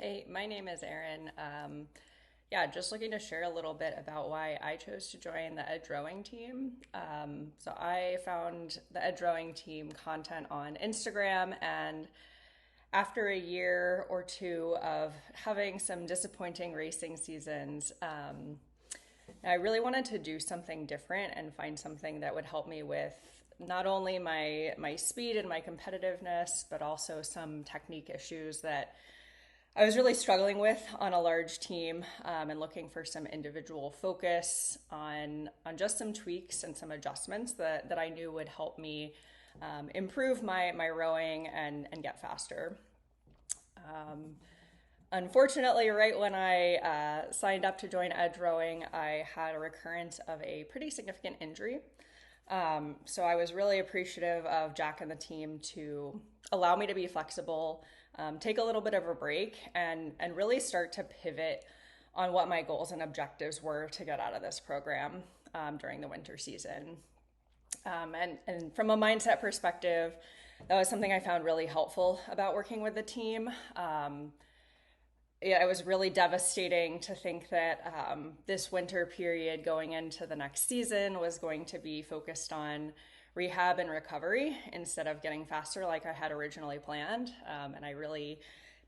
Hey, my name is Erin. Just looking to share a little bit about why I chose to join the Edge Rowing team. So I found the Edge Rowing team content on Instagram, and after a year or two of having some disappointing racing seasons, I really wanted to do something different and find something that would help me with not only my speed and my competitiveness, but also some technique issues that I was really struggling with on a large team, and looking for some individual focus on just some tweaks and some adjustments that I knew would help me improve my rowing and get faster. Um, Unfortunately, right when I signed up to join Edge Rowing, I had a recurrence of a pretty significant injury. So I was really appreciative of Jack and the team to allow me to be flexible, take a little bit of a break, and really start to pivot on what my goals and objectives were to get out of this program during the winter season. And from a mindset perspective, that was something I found really helpful about working with the team. It was really devastating to think that this winter period going into the next season was going to be focused on rehab and recovery instead of getting faster like I had originally planned. And I really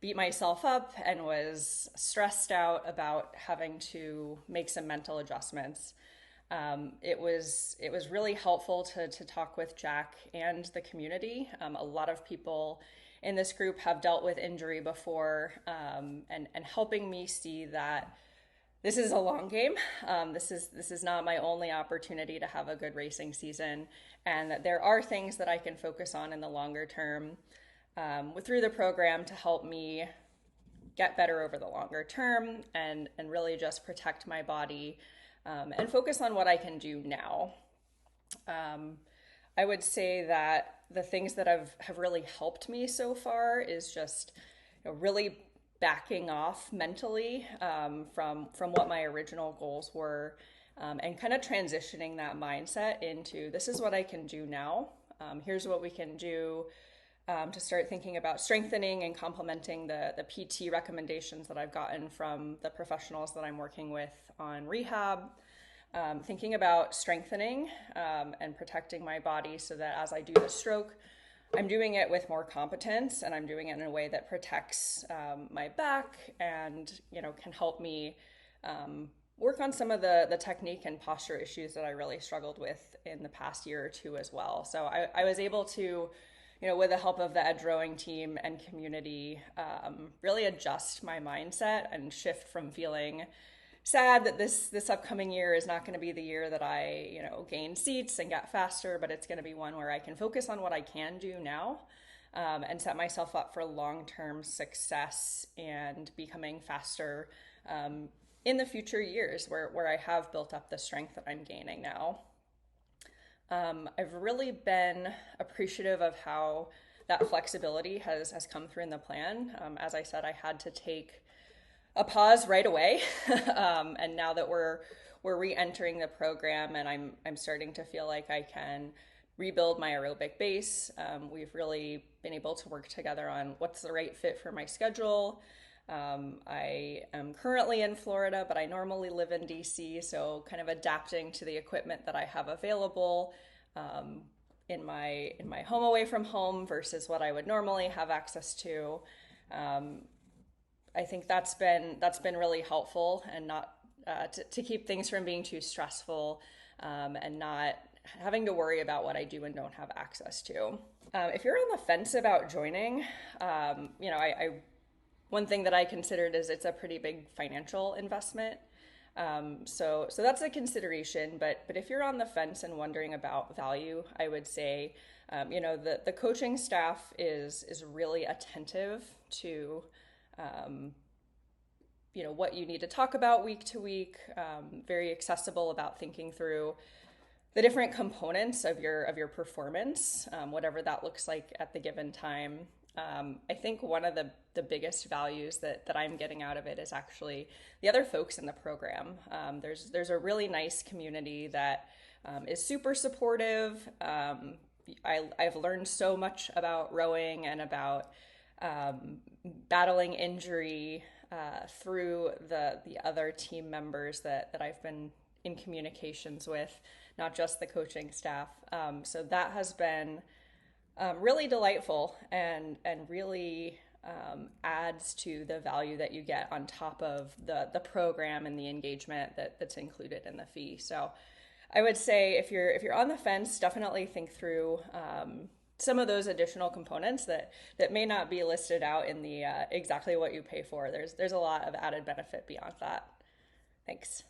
beat myself up and was stressed out about having to make some mental adjustments. It was really helpful to talk with Jack and the community. A lot of people in this group have dealt with injury before, and helping me see that this is a long game. This is not my only opportunity to have a good racing season, and that there are things that I can focus on in the longer term through the program to help me get better over the longer term and really just protect my body, and focus on what I can do now. I would say that the things that have really helped me so far is just really backing off mentally, from what my original goals were, and kind of transitioning that mindset into this is what I can do now. Here's what we can do, to start thinking about strengthening and complementing the PT recommendations that I've gotten from the professionals that I'm working with on rehab. Thinking about strengthening, and protecting my body so that as I do the stroke, I'm doing it with more competence and I'm doing it in a way that protects my back and can help me work on some of the technique and posture issues that I really struggled with in the past year or two as well. So I was able to, with the help of the Edge Rowing team and community, really adjust my mindset and shift from feeling sad that this upcoming year is not going to be the year that I gain seats and get faster, but it's going to be one where I can focus on what I can do now, and set myself up for long-term success and becoming faster, in the future years where I have built up the strength that I'm gaining now. I've really been appreciative of how that flexibility has come through in the plan. As I said, I had to take a pause right away, and now that we're re-entering the program, and I'm starting to feel like I can rebuild my aerobic base. We've really been able to work together on what's the right fit for my schedule. I am currently in Florida, but I normally live in DC, so kind of adapting to the equipment that I have available, in my home away from home versus what I would normally have access to. I think that's been really helpful, and not to keep things from being too stressful, and not having to worry about what I do and don't have access to. If you're on the fence about joining, I one thing that I considered is it's a pretty big financial investment. So that's a consideration. But if you're on the fence and wondering about value, I would say, the coaching staff is really attentive to what you need to talk about week to week, very accessible about thinking through the different components of your performance, whatever that looks like at the given time. I think one of the biggest values that I'm getting out of it is actually the other folks in the program. There's a really nice community that is super supportive. I've learned so much about rowing and about battling injury through the other team members that I've been in communications with, not just the coaching staff. So that has been really delightful and really adds to the value that you get on top of the program and the engagement that's included in the fee. So I would say if you're on the fence, definitely think through some of those additional components that may not be listed out in the exactly what you pay for. There's a lot of added benefit beyond that. Thanks.